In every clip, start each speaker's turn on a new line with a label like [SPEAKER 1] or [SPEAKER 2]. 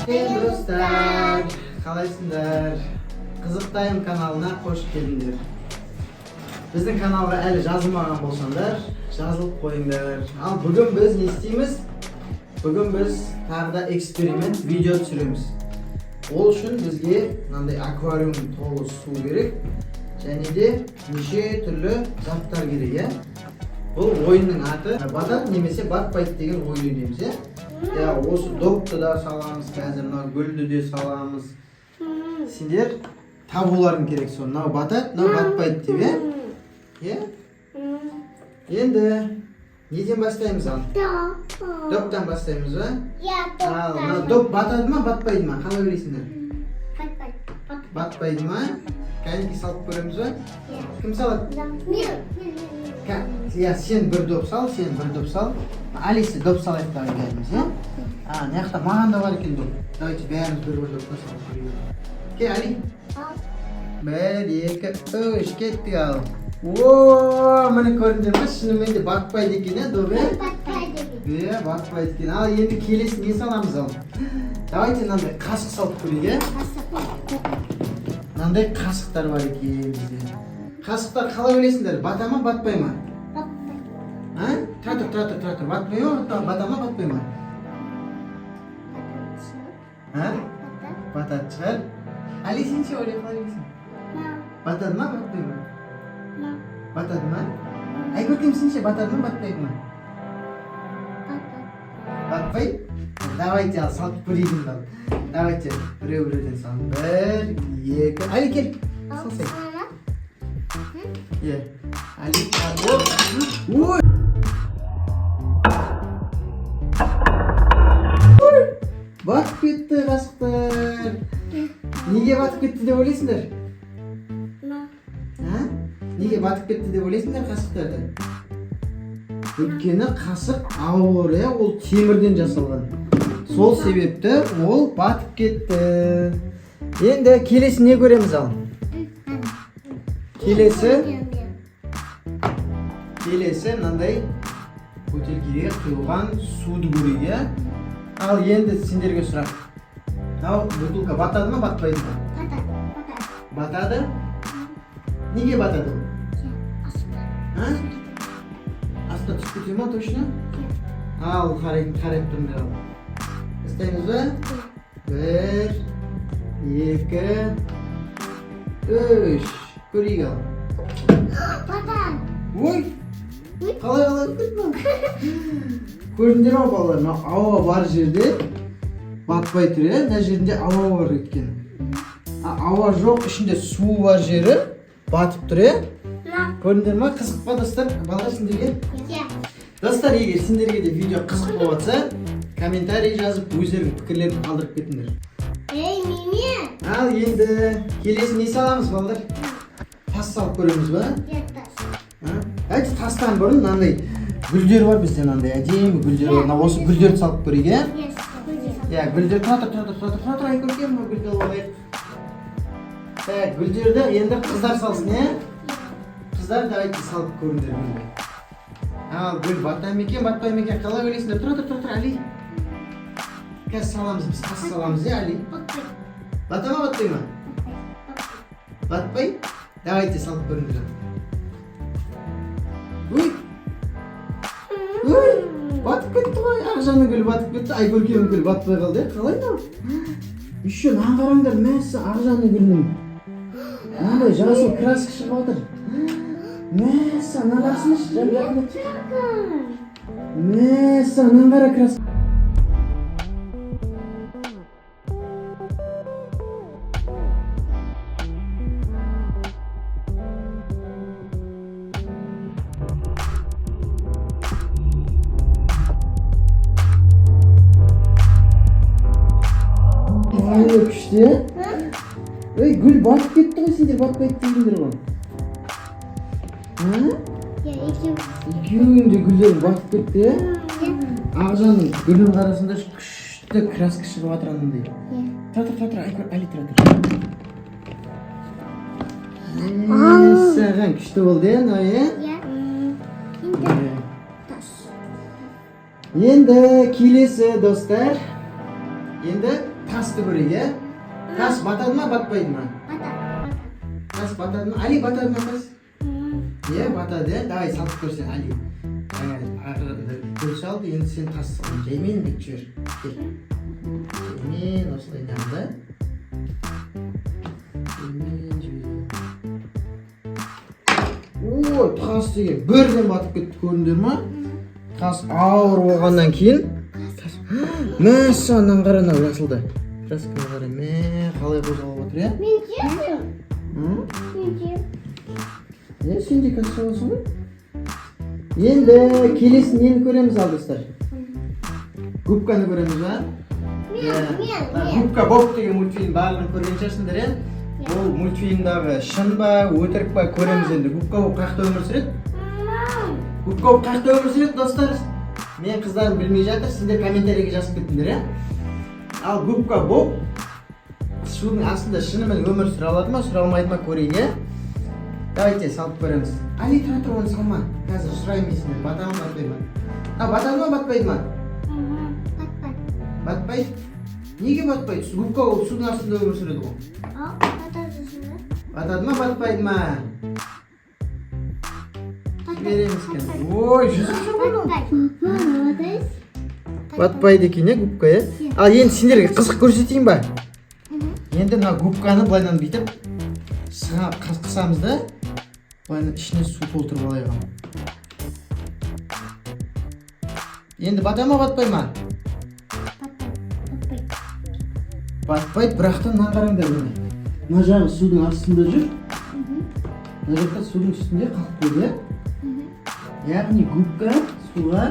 [SPEAKER 1] Dostlar, қалайсыңдар? Қызықтайым каналына қош келдіңдер. Біздің каналға әлі жазылмаған болсаңдар, жазылып қойыңдар. Ал бүгін біз не істейміз? Бүгін біз тағы да эксперимент видео түсіреміз. Ол үшін бізге мынандай аквариум толы су керек, және де неше түрлі заттар керек, иә? Бұл ойынның аты батат немесе батпайды деген ойын ойнаймыз, иә? Я осы допты да саламыз, қазір мына гүлді де саламыз. Сендер табуларың керек соны. Мынау батат, мынау батпайды деп, иә? Енді неден бастаймыз ал? Доптан бастаймыз ба? Ал, мына доп батады ма, батпайды ма? Қалай ойлайсыңдар? Батпайды ма? Кәдімгі салып көреміз ба? Кім салады? Я, сен бір доп сал, сен бір доп сал. Алиса доп салайық та келеміз, иә? Мына маған да бар екен доп. Давайте бәріміз бір допты салып көрейік. Ке, Али. 1, 2, 3, кеттік ал. Ооо, міне көрдіңдер ме? Шынымен де батпайды екен, иә, доп, иә? Иә, батпайды екен. Ал енді келесі не саламыз ал? Давайте мынандай қасық салып көрейік, иә? Мынандай қасықтар бар екен бізде. Қасықтар қалай ойлайсыңдар? Бата ма, батпай ма? Тұра тұр. Батпай ма, бата ма, батпай ма? Батат шығар. Али, сен ше ойлай қалай ойлайсың? Батады ма, батпай ма? Батады ма? Айкөркем, сен ше батады ма, батпайды ма? Батпай? Давайте ал, салып көрейін ал. Давайте, біреу-біреуден салып. 1, 2, Али, кел. Салсай. Е, Али, ой! Батып кетті қасықтар. Неге батып кетті деп ойлайсыңдар? Неге батып кетті деп ойлайсыңдар қасықтарды? Өйткені қасық ауыр, ол темірден жасалған. Сол себепті ол батып кетті. Енді келесі не көреміз ал? Келесі мынандай бөтелкеге құйылған суды көрейік. Ал енді сендерге сұрақ. Мынау бутылка батады ма, батпайды ма? Батады. Неге батады? Астына түсіп кетеді ма, точно? Ал, қарайып тұрыңдар ал. Істаймыз ба? 1, 2, 3. Көрейік ал.
[SPEAKER 2] Батады.
[SPEAKER 1] Ой! Қалай кетті? Көрдіңдер ма балалар? Ауа бар жерде батпай тұр, мына жерінде ауа бар екен. Ауа жоқ, ішінде су бар жері батып тұр, көрдіңдер ма? Қызық па достар? Балалар сендерге? Достар, егер сендерге де видео қызық болып жатса, комментарий жазып, өздерің пікірлерін қалдырып кетіңдер.
[SPEAKER 2] Меме.
[SPEAKER 1] Ал енді келесі не саламыз балалар? Тас салып көреміз ба? Әйті тастан бұрын мынандай гүлдер бар бізде, мынандай әдемі гүлдер бар. Осы гүлдерді салып көрейік, иә? Гүлдер, тұра, айкөркем, гүлді алайық. Гүлдерді енді қыздар салсын, иә? Қыздар давайте салып көріңдер гүлді. Ал, гүл бата мекен, батпай мекен, қалай ойлайсыңдар? Тұра, Али. Қазір саламыз, біз тас саламыз, иә, Али? Бата ма, батпай ма? Батпай? Давайте салып көріңдер. Ой, батып кетті ғой, Ақжанның гүлі батып кетті, Айкөркемнің гүлі батпай қалды, қалай да? Еще маған қараңдар, мәсі Ақжанның гүлінің мынандай жасыл краска шығып отыр. Мәсі, ана қарасыншы, мәсі, ана қара краска. Күшті, Ой, гүл батып кетті ғой, сендер батпайды дейдіңдер ғой. Екеуінің де гүлдері батып кетті, Ақжанның гүлінің қарасында күшті краска шығып атырғандай. Тұра, Али, тұра. Саған күшті болды, Енді келесі достар, Енді тасты көрейік, иә? Тас батады ма, батпайды ма?
[SPEAKER 2] Батады.
[SPEAKER 1] Тас батады ма? Али батады ма тас? Иә, батады, иә? Давай салып көрсен, Али. Гүл салды, енді сен тас салын. Жаймен бүйтіп жібер. Кел. Жаймен осылай нағында. Жаймен жібер. Ой, тас деген бірден батып кетті, көрдіңдер ма? Тас ауыр болғаннан кейін мәссаған қара жасылды. Красканы қара, қалай қозғалып отыр, иә?
[SPEAKER 2] Мен жеймін. Мен жеймін.
[SPEAKER 1] Сен де қазір саласың ғой? Енді келесін нені көреміз ал достар? Губканы көреміз ба?
[SPEAKER 2] Мен.
[SPEAKER 1] Губка Боб деген мультфильм барлығын көрген шығарсыңдар, иә? Ол мультфильмдағы шын ба, өтірік па көреміз енді. Губка Боб қаяқта өмір сүреді? Губка Боб қаяқта өмір сүреді, достар? Мен қыздарым білмей жатыр, сендер комментарийге жазып кеттіңдер, иә? Ал Губка Боб судың астында шынымен өмір сүре алады ма, сүре алмайды ма көрейік, иә? Давайте салып көреміз. Али, тұра оны салма. Қазір сұраймын есімден, батады ма, батпайды ма? Батады ма, батпайды ма?
[SPEAKER 2] Батпайды.
[SPEAKER 1] Батпайды? Неге батпайды? Губка Боб судың астында өмір сүреді ғой.
[SPEAKER 2] Батады жібер.
[SPEAKER 1] Батады ма, батпайды ма? Жібереміз екен. Ой, жүзіп жүр ғой. Батпайды екен, губка, иә? Ал енді сендерге қызық көрсетейін ба? Енді мына губканы былайынан бүйтіп қысамыз да, былайынан ішіне су толтырып алайық. Енді бата ма, батпай ма? Батпайды, бірақтан мына қараңдар мына. Мына жағы судың астында жүр. Мына жақта судың үстінде қалып қойды, иә? Яғни губка суға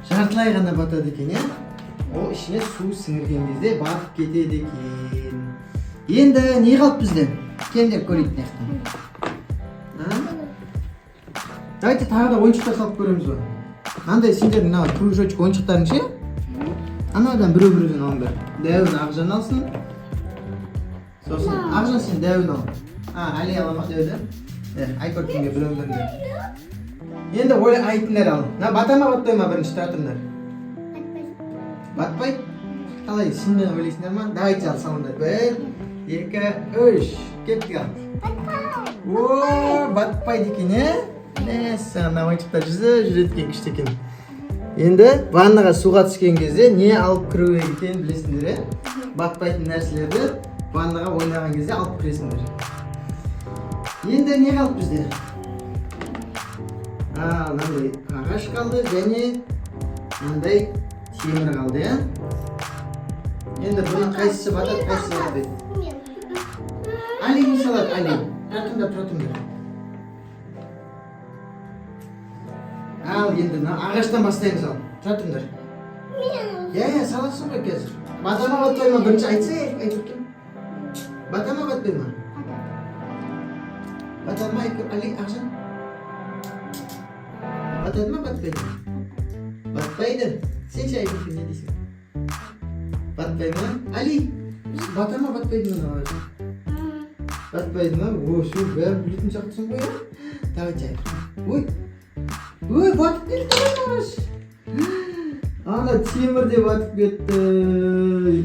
[SPEAKER 1] жартылай ғана батады екен, иә? Ол ішіне су сіңірген кезде батып кетеді екен. Енді не қалып бізде? Кендер көрейік наяқтан. Давайте тағы да ойыншықтар салып көреміз ба? Қандай сендердің мына кружочек ойыншықтарың ше? Анадан біреу-біреуден алыңдар. Дәуін Ақжан алсын. Сосын Ақжан сен дәуін ал. Али аламақ дәуді. Айкөркенге біреу-біреуден. Енді ой айтындар ал. Бата ма, батпай ма бірінші тұратындар? Батпайды? Қалай, сенмен ойлайсыңдар ма? Давайте ал салыңдар. 1, 2, 3. Кеттік ал. О, батпайды екен, е? Мәссаған, ойыншықтар жүреді екен, күшті екен. Енді ваннаға суға түскен кезде не алып кіру екен білесіңдер, е? Батпайтын нәрселерді ваннаға ойнаған кезде алып кіресіңдер. Енді не қалып бізде? Мынандай ағаш қалды және мынандай темір қалды, иә? Енді бұның қайсысы батады, қайсысы батпайды? Али не салады, Али? Тұратыңдар. Ал енді ағаштан бастаймыз ал. Тұратыңдар. Саласың ғой қазір. Бата ма, батпай ма? Бірінші айтса, Айкөркен. Бата ма, батпай ма? Батады ма, Али, Ақжан? Батады ма, батпайды ма? Батпайды. Сен ше Айкөркен не дейсің? Батпай ма? Али, бата ма, батпайды ма? Батпайды ма? О, шу, бәрін білетін шақтысың ғой, ja? Давайте Айкөркен. Ой, батып кетті ағаш. Ана темір де батып кетті.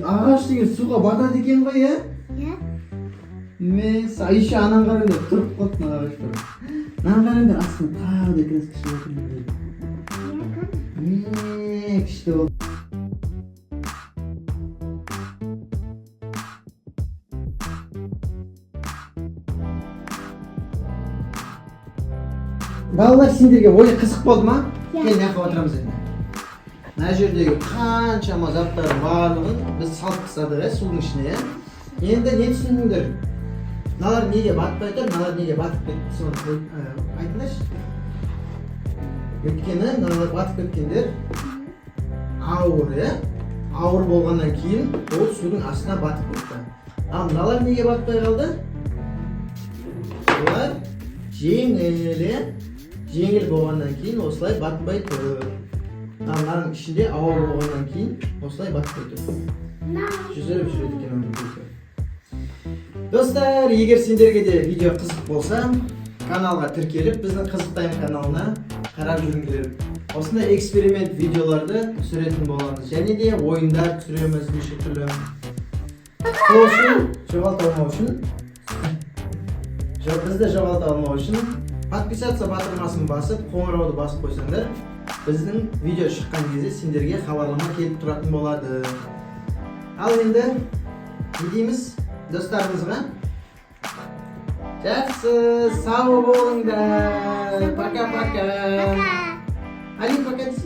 [SPEAKER 1] Ағаш деген суға батады екен ғой, ja?
[SPEAKER 2] Иә.
[SPEAKER 1] Мес, еще анан қараңдар, тұрып қалды мына ағаштар. Мынаны қараңдар, астына тағы да краска шығып отыр. Күшті болды. Балалар, сендерге ойы қызық болды ма? Кел, наққа отырамыз енді. Мына жердегі қаншама заттардың барлығын біз салып тастадық, судың ішіне. Енді не түсіндіңдер? Мыналар неге батпай тұр, мыналар неге батып кетті, соны айтыңдаршы. Өйткені мыналар батып кеткендер ауыр, ауыр болғаннан кейін ол судың астына батып кетті. Ал мыналар неге батпай қалды? Олар жеңіл болғаннан кейін осылай батпай тұр. Мынаның ішінде ауыр болғаннан кейін осылай батпай тұр. Жүзіп жүреді екен оның көзі. Достар, егер сендерге де видео қызық болса, каналға тіркеліп, біздің Қызық Тайм каналына қарап жүріңдер. Осындай эксперимент видеоларды түсіретін боламыз. Және де ойындар түсіреміз неше түрлі. Сол үшін, жоғалта алмау үшін, бізді жоғалта алмау үшін подписаться батырмасын басып, қоңырауды басып қойсаңдар, біздің видео шыққан кезде сендерге хабарлама келіп тұратын болады. Ал енді не дейміз достарымызға? Жақсы, сау болыңдар. Пока-пока.
[SPEAKER 2] Пока.
[SPEAKER 1] Ali, пока.